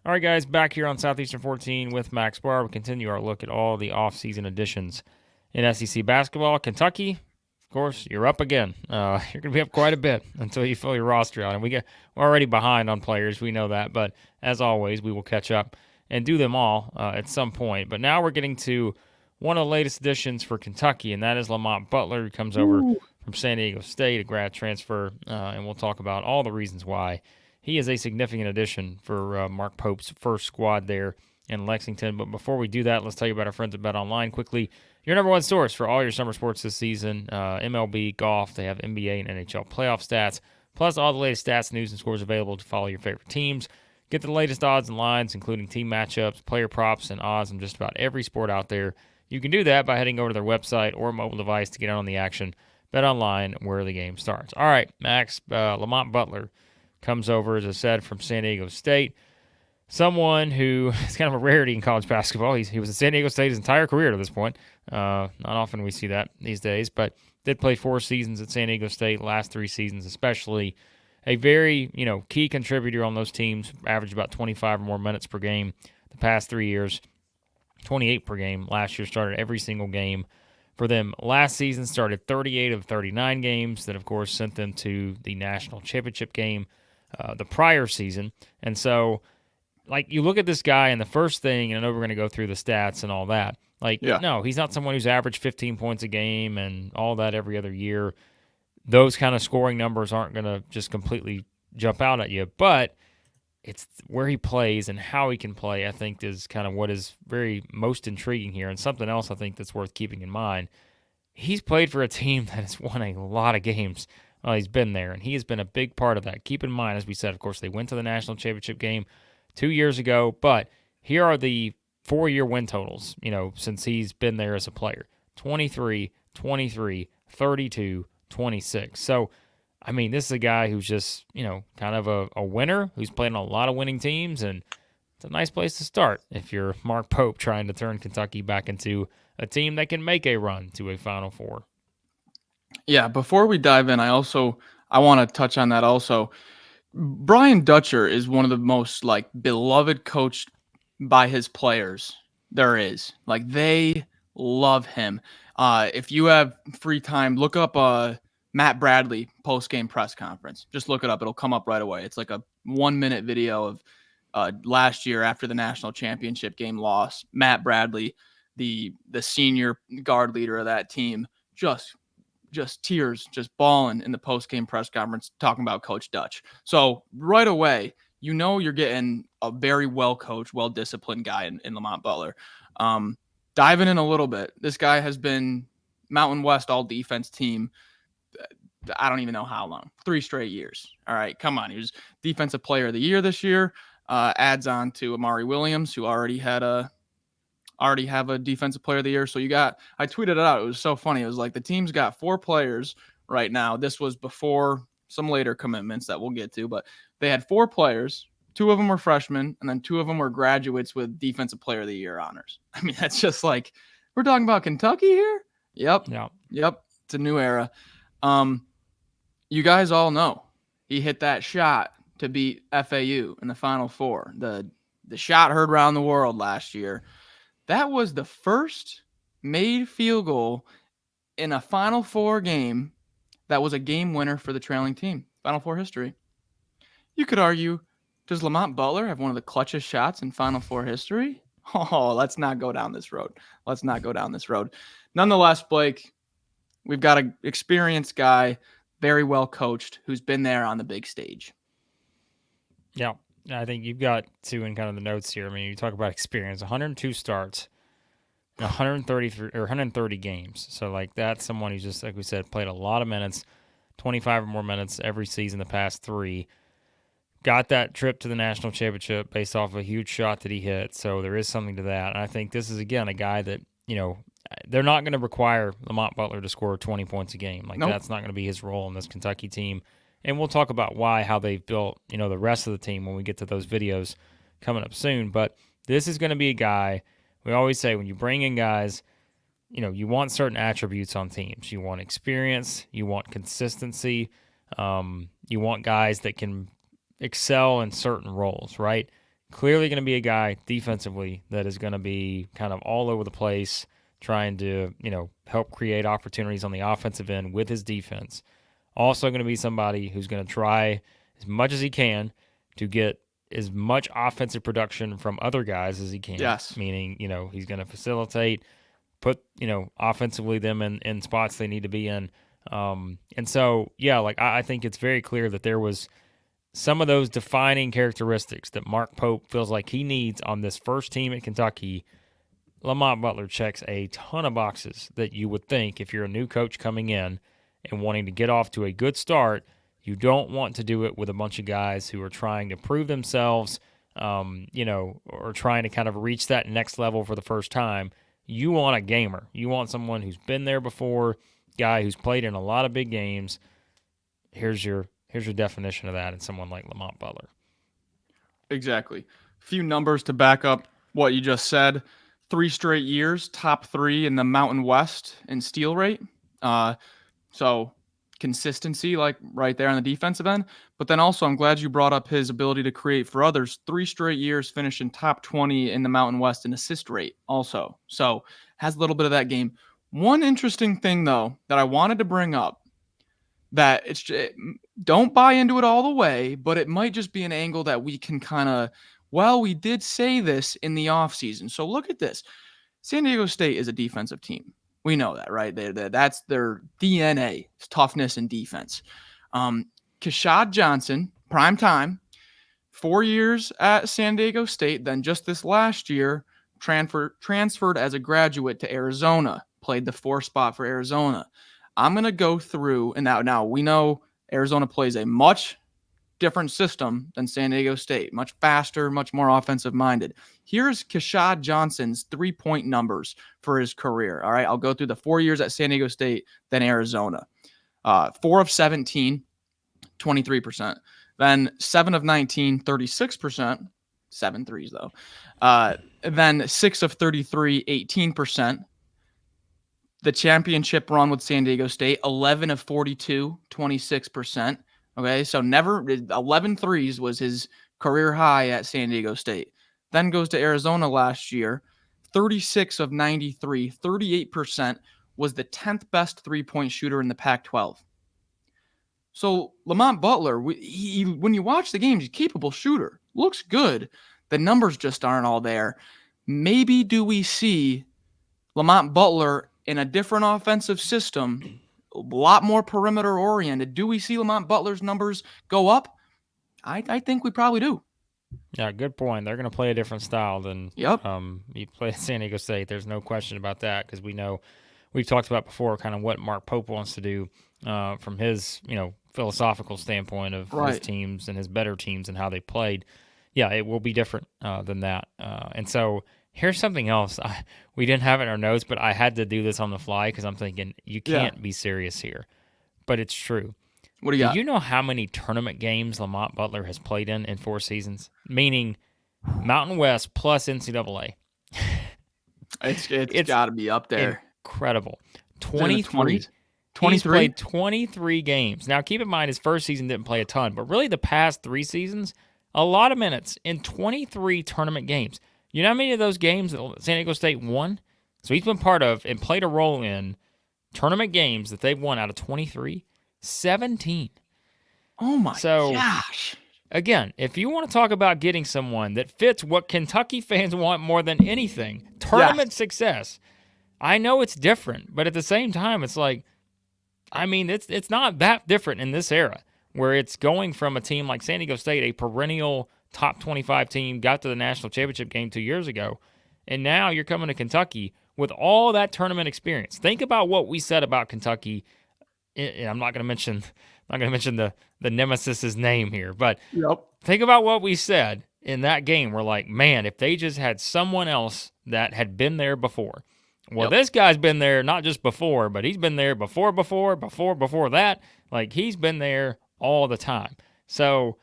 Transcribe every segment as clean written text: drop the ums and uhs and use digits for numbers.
All right, guys, back here on Southeastern 14 with Max Barr. We continue our look at all the offseason additions in SEC basketball. Kentucky, of course, you're up again. You're going to be up quite a bit until you fill your roster out. And we're already behind on players. We know that. But as always, we will catch up and do them all at some point. But now we're getting to one of the latest additions for Kentucky, and that is Lamont Butler, who comes over from San Diego State, a grad transfer. And we'll talk about all the reasons why he is a significant addition for Mark Pope's first squad there in Lexington. But before we do that, let's tell you about our friends at BetOnline quickly. Your number one source for all your summer sports this season, MLB, golf. They have NBA and NHL playoff stats, plus all the latest stats, news, and scores available to follow your favorite teams. Get the latest odds and lines, including team matchups, player props, and odds on just about every sport out there. You can do that by heading over to their website or mobile device to get on the action. BetOnline, where the game starts. All right, Max, Lamont Butler comes over, as I said, from San Diego State. Someone who is kind of a rarity in college basketball. He was at San Diego State his entire career to this point. Not often we see that these days, but did play 4 seasons at San Diego State, last 3 seasons especially. A very, key contributor on those teams, averaged about 25 or more minutes per game the past 3 years, 28 per game. Last year started every single game for them. Last season started 38 of 39 games that, of course, sent them to the national championship game the prior season. And so, you look at this guy, and the first thing, and I know we're going to go through the stats and all that, no, he's not someone who's averaged 15 points a game and all that every other year. Those kind of scoring numbers aren't going to just completely jump out at you, but it's where he plays and how he can play, I think, is kind of what is very most intriguing here. And something else I think that's worth keeping in mind, he's played for a team that has won a lot of games while he's been there, and he has been a big part of that. Keep in mind, as we said, of course, they went to the national championship game 2 years ago, but here are the 4-year win totals, since he's been there as a player. 23, 23, 32, 26. So, this is a guy who's just, kind of a winner, who's played on a lot of winning teams, and it's a nice place to start if you're Mark Pope trying to turn Kentucky back into a team that can make a run to a Final Four. Yeah, before we dive in, I want to touch on that also. Brian Dutcher is one of the most beloved coached by his players there is. They love him. If you have free time, look up Matt Bradley post-game press conference. Just look it up. It'll come up right away. It's like a 1-minute video of last year after the national championship game loss. Matt Bradley, the senior guard leader of that team, just tears, just bawling in the post-game press conference talking about Coach Dutch. So right away, you're getting a very well-coached, well-disciplined guy in Lamont Butler. Diving in a little bit, this guy has been Mountain West all-defense team, I don't even know how long, 3 straight years. All right, come on. He was Defensive Player of the Year this year, adds on to Amari Williams, who already have a Defensive Player of the Year. So I tweeted it out. It was so funny. It was like the team's got 4 players right now. This was before some later commitments that we'll get to, but they had 4 players. 2 of them were freshmen, and then 2 of them were graduates with Defensive Player of the Year honors. That's just we're talking about Kentucky here? Yep. Yeah. Yep. It's a new era. You guys all know he hit that shot to beat FAU in the Final Four. The shot heard around the world last year. That was the first made field goal in a Final Four game that was a game winner for the trailing team. Final Four history. You could argue, does Lamont Butler have one of the clutchest shots in Final Four history? Oh, let's not go down this road. Nonetheless, Blake, we've got an experienced guy, very well coached, who's been there on the big stage. Yeah. I think you've got 2 in kind of the notes here. You talk about experience, 102 starts, 130 games. So that's someone who's just, like we said, played a lot of minutes, 25 or more minutes every season the past 3. Got that trip to the national championship based off a huge shot that he hit. So there is something to that. And I think this is, again, a guy that, they're not going to require Lamont Butler to score 20 points a game. Nope. That's not going to be his role in this Kentucky team. And we'll talk about how they've built, the rest of the team when we get to those videos coming up soon. But this is going to be a guy, we always say when you bring in guys, you want certain attributes on teams. You want experience, you want consistency, you want guys that can excel in certain roles, right? clearly going to be a guy defensively that is going to be kind of all over the place, trying to, help create opportunities on the offensive end with his defense. Also going to be somebody who's going to try as much as he can to get as much offensive production from other guys as he can. Yes. Meaning, he's going to facilitate, put, offensively them in spots they need to be in. And so, yeah, like I think it's very clear that there was some of those defining characteristics that Mark Pope feels like he needs on this first team at Kentucky. Lamont Butler checks a ton of boxes that you would think if you're a new coach coming in and wanting to get off to a good start, you don't want to do it with a bunch of guys who are trying to prove themselves, or trying to kind of reach that next level for the first time. You want a gamer. You want someone who's been there before, guy who's played in a lot of big games. Here's your definition of that in someone like Lamont Butler. Exactly. Few numbers to back up what you just said. 3 straight years, top 3 in the Mountain West in steal rate. So consistency, like right there on the defensive end. But then also, I'm glad you brought up his ability to create for others. 3 straight years finishing top 20 in the Mountain West in assist rate also. So has a little bit of that game. One interesting thing, though, that I wanted to bring up, that don't buy into it all the way, but it might just be an angle that we can kind of, we did say this in the offseason. So look at this. San Diego State is a defensive team. We know that, right? That's their DNA, toughness and defense. Keshad Johnson, prime time, 4 years at San Diego State, then just this last year, transferred as a graduate to Arizona, played the 4 spot for Arizona. I'm going to go through, and now we know Arizona plays a much different system than San Diego State, much faster, much more offensive-minded. Here's Keshad Johnson's 3-point numbers for his career. All right, I'll go through the 4 years at San Diego State, then Arizona. 4 of 17, 23%. Then 7 of 19, 36%. 7 threes, though. Then 6 of 33, 18%. The championship run with San Diego State, 11 of 42, 26%. Okay, so 11 threes was his career high at San Diego State. Then goes to Arizona last year, 36 of 93, 38%, was the 10th best three-point shooter in the Pac-12. So Lamont Butler, when you watch the games, he's a capable shooter. Looks good. The numbers just aren't all there. Maybe do we see Lamont Butler in a different offensive system, a lot more perimeter oriented? Do we see Lamont Butler's numbers go up? I think we probably do. Yeah, good point. They're going to play a different style than you play at San Diego State. There's no question about that, because we know we've talked about before kind of what Mark Pope wants to do from his philosophical standpoint of his teams and his better teams and how they played. Yeah, it will be different than that. And so here's something else. We didn't have it in our notes, but I had to do this on the fly because I'm thinking you can't be serious here. But it's true. What do you got? Do you know how many tournament games Lamont Butler has played in 4 seasons? Meaning Mountain West plus NCAA. It's got to be up there. Incredible. 23. He's played 23 games. Now, keep in mind, his first season didn't play a ton, but really the past 3 seasons, a lot of minutes in 23 tournament games. You know how many of those games that San Diego State won? So he's been part of and played a role in tournament games that they've won out of 23, 17. Oh, my gosh. Again, if you want to talk about getting someone that fits what Kentucky fans want more than anything, tournament success, I know it's different, but at the same time, it's like, it's not that different in this era where it's going from a team like San Diego State, a perennial top 25 team, got to the national championship game 2 years ago, and now you're coming to Kentucky with all that tournament experience. Think about what we said about Kentucky. And I'm not going to mention the nemesis's name here, but think about what we said in that game. We're like, man, if they just had someone else that had been there before. Well, this guy's been there not just before, but he's been there before that. Like, he's been there all the time. So,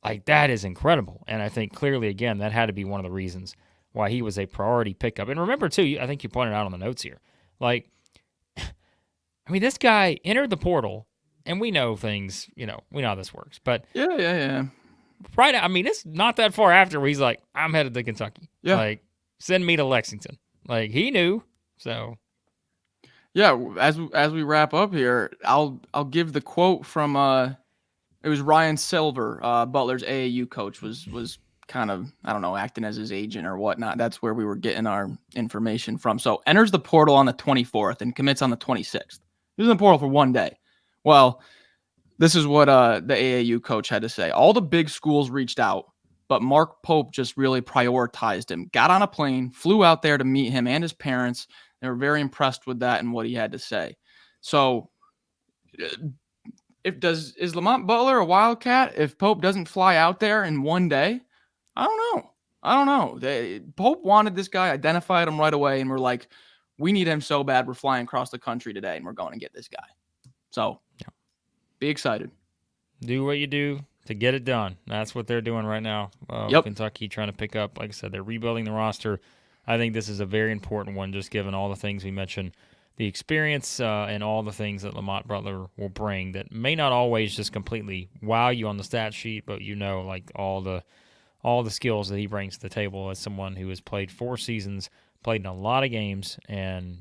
like, that is incredible. And I think clearly, again, that had to be one of the reasons why he was a priority pickup. And remember, too, I think you pointed out on the notes here, like, this guy entered the portal, and we know things, we know how this works. But yeah. right. I mean, it's not that far after where he's like, I'm headed to Kentucky. Yeah. Like, send me to Lexington. Like, he knew. So, Yeah, as we wrap up here, I'll give the quote from it was Ryan Silver, Butler's AAU coach, was kind of, I don't know, acting as his agent or whatnot. That's where we were getting our information from. So enters the portal on the 24th and commits on the 26th. He was in the portal for one day. Well, this is what the AAU coach had to say. All the big schools reached out, but Mark Pope just really prioritized him. Got on a plane, flew out there to meet him and his parents. They were very impressed with that and what he had to say. So is Lamont Butler a Wildcat if Pope doesn't fly out there in one day? I don't know. Pope wanted this guy, identified him right away, and we're like, we need him so bad. We're flying across the country today, and we're going to get this guy. So be excited. do what you do to get it done. That's what they're doing right now. Yep. Kentucky trying to pick up, like I said, they're rebuilding the roster. I think this is a very important one, just given all the things we mentioned, the experience and all the things that Lamont Butler will bring that may not always just completely wow you on the stat sheet, but like all the skills that he brings to the table as someone who has played 4 seasons, played in a lot of games, and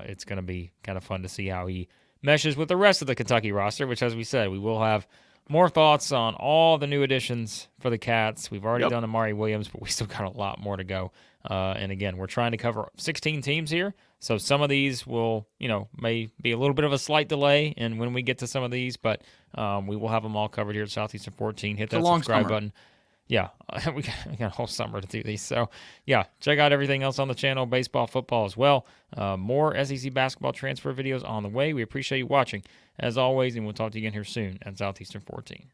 it's going to be kind of fun to see how he meshes with the rest of the Kentucky roster, which, as we said, we will have more thoughts on all the new additions for the Cats. We've already done Amari Williams, but we still got a lot more to go. And again, we're trying to cover 16 teams here, so some of these will, may be a little bit of a slight delay in when we get to some of these, but we will have them all covered here at Southeastern 14. Hit that subscribe button. Yeah, we got a whole summer to do these. So, check out everything else on the channel, baseball, football as well. More SEC basketball transfer videos on the way. We appreciate you watching, as always, and we'll talk to you again here soon at Southeastern 14.